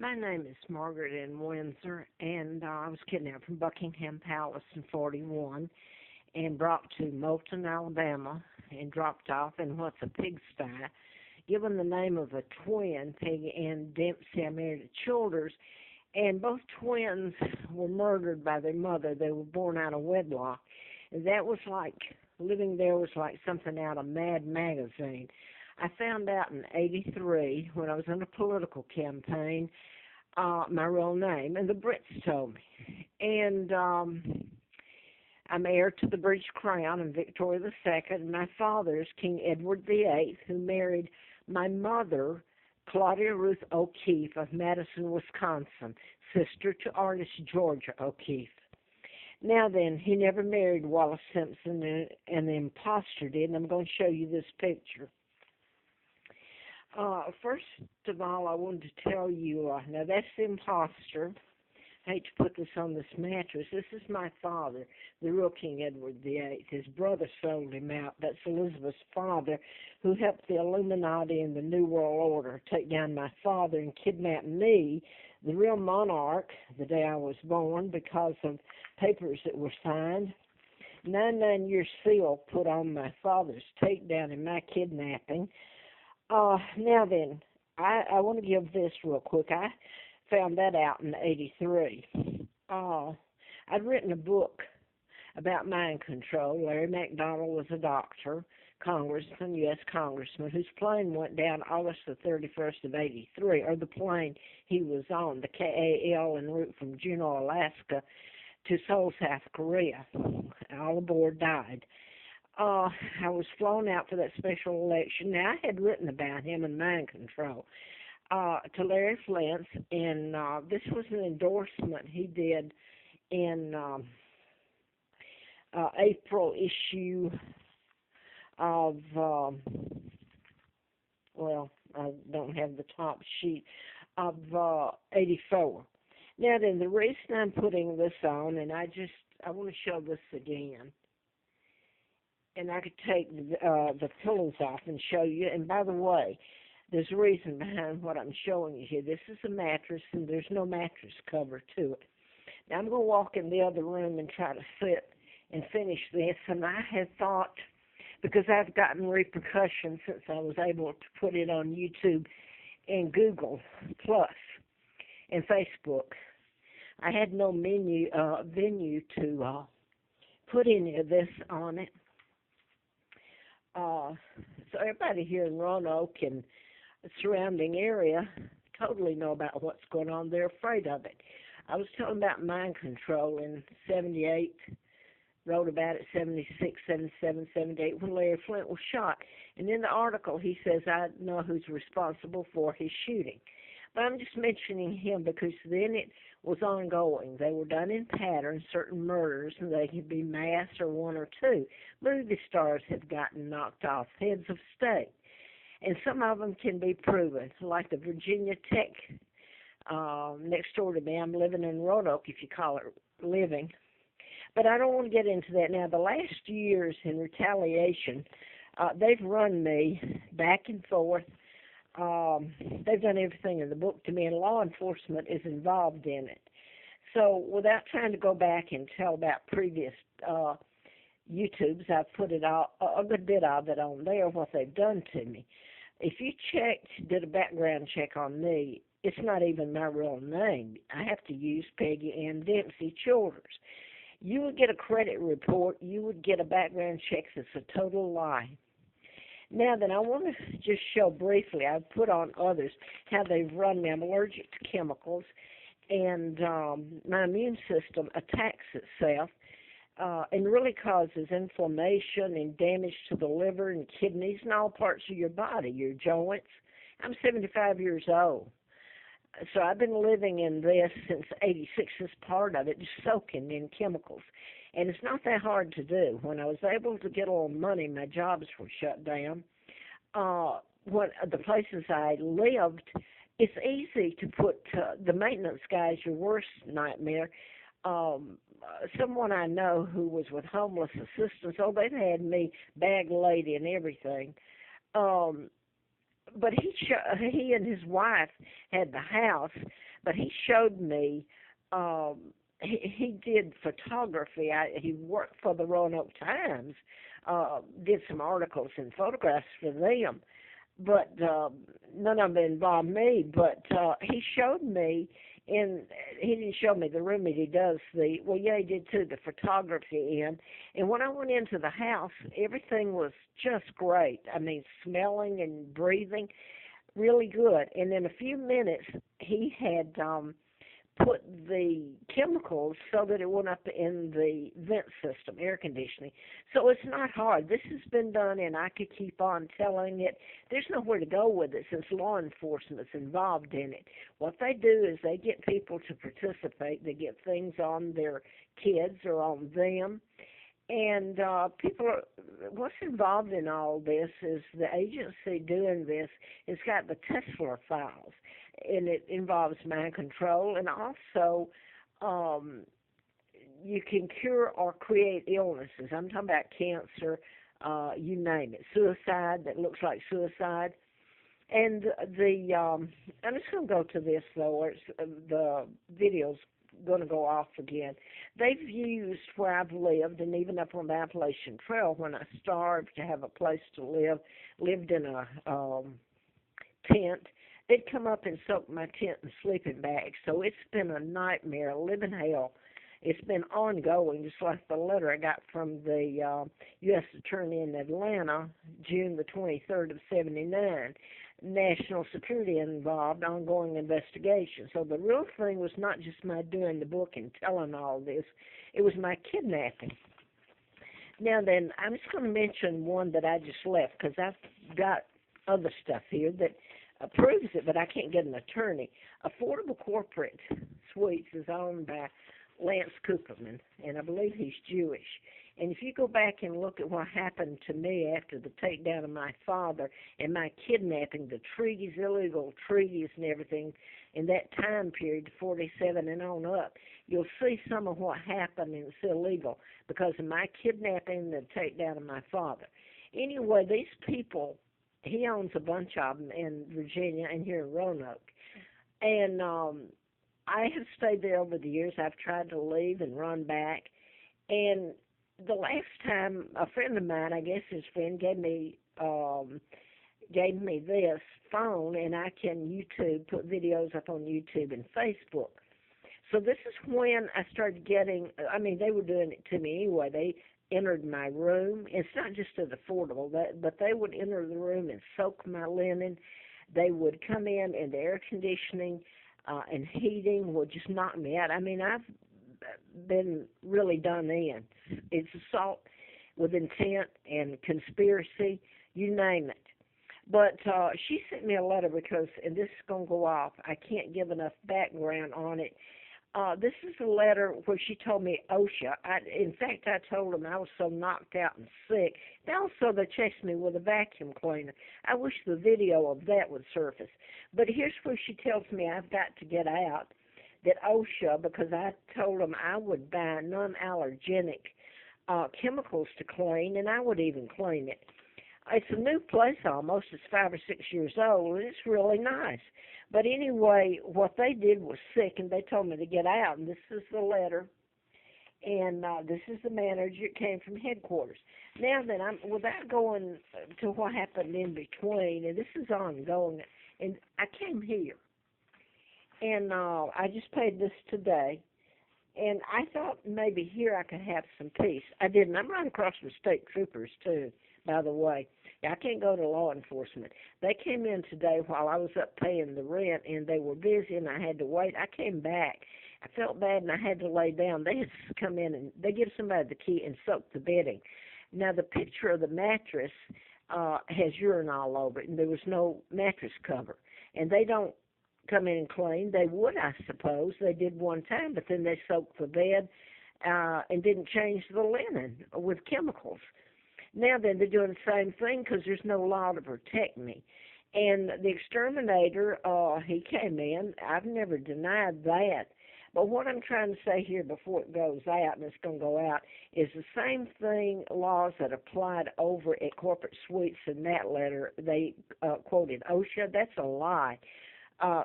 My name is Margaret in Windsor, and I was kidnapped from Buckingham Palace in 41 and brought to Moulton, Alabama, and dropped off in what's a pigsty. Given the name of a twin, Peggy Ann Dempsey, I married at Childers, and both twins were murdered by their mother. They were born out of wedlock. And that was like, living there was like something out of Mad magazine. I found out in '83 when I was in a political campaign, my real name, and the Brits told me. And I'm heir to the British crown and Victoria II, and my father is King Edward VIII, who married my mother, Claudia Ruth O'Keefe of Madison, Wisconsin, sister to artist Georgia O'Keefe. Now then, he never married Wallace Simpson, and the imposter did, and I'm going to show you this picture. First of all, I wanted to tell you, now that's the imposter. I hate to put this on this mattress. This is my father, the real King Edward VIII. His brother sold him out. That's Elizabeth's father, who helped the Illuminati and the New World Order take down my father and kidnap me, the real monarch, the day I was born, because of papers that were signed. 99-year seal put on my father's takedown and my kidnapping. Now then, I want to give this real quick. I found that out in '83. I'd written a book about mind control. Larry McDonald was a doctor, congressman, U.S. congressman, whose plane went down August the 31st of '83, or the plane he was on, the KAL, en route from Juneau, Alaska, to Seoul, South Korea. All aboard died. I was flown out for that special election. Now, I had written about him and mind control to Larry Flint's, and this was an endorsement he did in April issue of, well, I don't have the top sheet, of '84. Now then, the reason I'm putting this on, and I want to show this again. And I could take the pillows off and show you. And by the way, there's a reason behind what I'm showing you here. This is a mattress, and there's no mattress cover to it. Now, I'm going to walk in the other room and try to sit and finish this. And I had thought, because I've gotten repercussions since I was able to put it on YouTube and Google Plus and Facebook, I had no venue to put any of this on it. So everybody here in Roanoke and the surrounding area totally know about what's going on. They're afraid of it. I was telling about mind control in '78, wrote about it 76, 77, 78 when Larry Flint was shot. And in the article he says, I know who's responsible for his shooting. But I'm just mentioning him because then it was ongoing. They were done in patterns, certain murders, and they could be mass or one or two. Movie stars have gotten knocked off, heads of state. And some of them can be proven, like the Virginia Tech next door to me. I'm living in Roanoke, if you call it living. But I don't want to get into that now. The last years in retaliation, they've run me back and forth. They've done everything in the book to me, and law enforcement is involved in it. So without trying to go back and tell about previous YouTubes, I've put it all, a good bit of it on there, what they've done to me. If you did a background check on me, it's not even my real name. I have to use Peggy Ann Dempsey Childers. You would get a credit report. You would get a background check that's a total lie. Now then, I want to just show briefly, I've put on others, how they've run me. I'm allergic to chemicals, and my immune system attacks itself and really causes inflammation and damage to the liver and kidneys and all parts of your body, your joints. I'm 75 years old. So I've been living in this since '86, this part of it, just soaking in chemicals. And it's not that hard to do. When I was able to get a little money, my jobs were shut down. When the places I lived, it's easy to put the maintenance guys, your worst nightmare. Someone I know who was with homeless assistance, they've had me bag lady and everything. but he and his wife had the house, but he showed me. Um, he did photography. He worked for the Roanoke Times, did some articles and photographs for them, but none of them involved me. But he showed me, in he didn't show me the room that he does the, well, yeah, he did too, the photography in. And when I went into the house, everything was just great. I mean, smelling and breathing really good. And in a few minutes, he had put the chemicals so that it went up in the vent system, air conditioning. So it's not hard. This has been done, and I could keep on telling it. There's nowhere to go with it since law enforcement's involved in it. What they do is they get people to participate. They get things on their kids or on them. And what's involved in all this is the agency doing this has got the Tesla files, and it involves mind control, and also um, you can cure or create illnesses. I'm talking about cancer, you name it, suicide that looks like suicide. And I'm just going to go to this, though, or the video's going to go off again. They've used where I've lived, and even up on the Appalachian Trail when I starved to have a place to live, lived in a tent. They'd come up and soak my tent and sleeping bags. So it's been a nightmare, a living hell. It's been ongoing, just like the letter I got from the U.S. Attorney in Atlanta, June the 23rd of '79. National security involved, ongoing investigation. So the real thing was not just my doing the book and telling all this, it was my kidnapping. Now then, I'm just going to mention one that I just left because I've got other stuff here that proves it, but I can't get an attorney. Affordable Corporate Suites is owned by Lance Cooperman, and I believe he's Jewish. And if you go back and look at what happened to me after the takedown of my father and my kidnapping, the treaties, illegal treaties and everything, in that time period, 47 and on up, you'll see some of what happened, and it's illegal because of my kidnapping and the takedown of my father. Anyway, these people, he owns a bunch of them in Virginia and here in Roanoke. And I have stayed there over the years. I've tried to leave and run back. And the last time, a friend of mine, I guess his friend, gave me this phone, and I can put videos up on YouTube and Facebook. So this is when I started getting, I mean, they were doing it to me anyway. They entered my room. It's not just as affordable, but they would enter the room and soak my linen. They would come in, and the air conditioning and heating would just knock me out. I mean, I've been really done in. It's assault with intent and conspiracy, you name it. But she sent me a letter because, and this is going to go off, I can't give enough background on it. This is a letter where she told me OSHA. In fact, I told them I was so knocked out and sick. Also, they chased me with a vacuum cleaner. I wish the video of that would surface. But here's where she tells me I've got to get out. That OSHA, because I told them I would buy non-allergenic chemicals to clean, and I would even clean it. It's a new place almost. It's 5 or 6 years old, and it's really nice. But anyway, what they did was sick, and they told me to get out, and this is the letter, and this is the manager. It came from headquarters. Now then, without going to what happened in between, and this is ongoing, and I came here. And I just paid this today, and I thought maybe here I could have some peace. I didn't. I'm running across with state troopers, too, by the way. I can't go to law enforcement. They came in today while I was up paying the rent, and they were busy, and I had to wait. I came back. I felt bad, and I had to lay down. They had come in, and they give somebody the key and soak the bedding. Now, the picture of the mattress has urine all over it, and there was no mattress cover. And they don't come in and clean. They would, I suppose. They did one time, but then they soaked the bed and didn't change the linen with chemicals. Now then, they're doing the same thing because there's no law to protect me. And the exterminator, he came in. I've never denied that. But what I'm trying to say here before it goes out, and it's going to go out, is the same thing, laws that applied over at Corporate Suites in that letter, they quoted OSHA. That's a lie.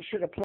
Should apply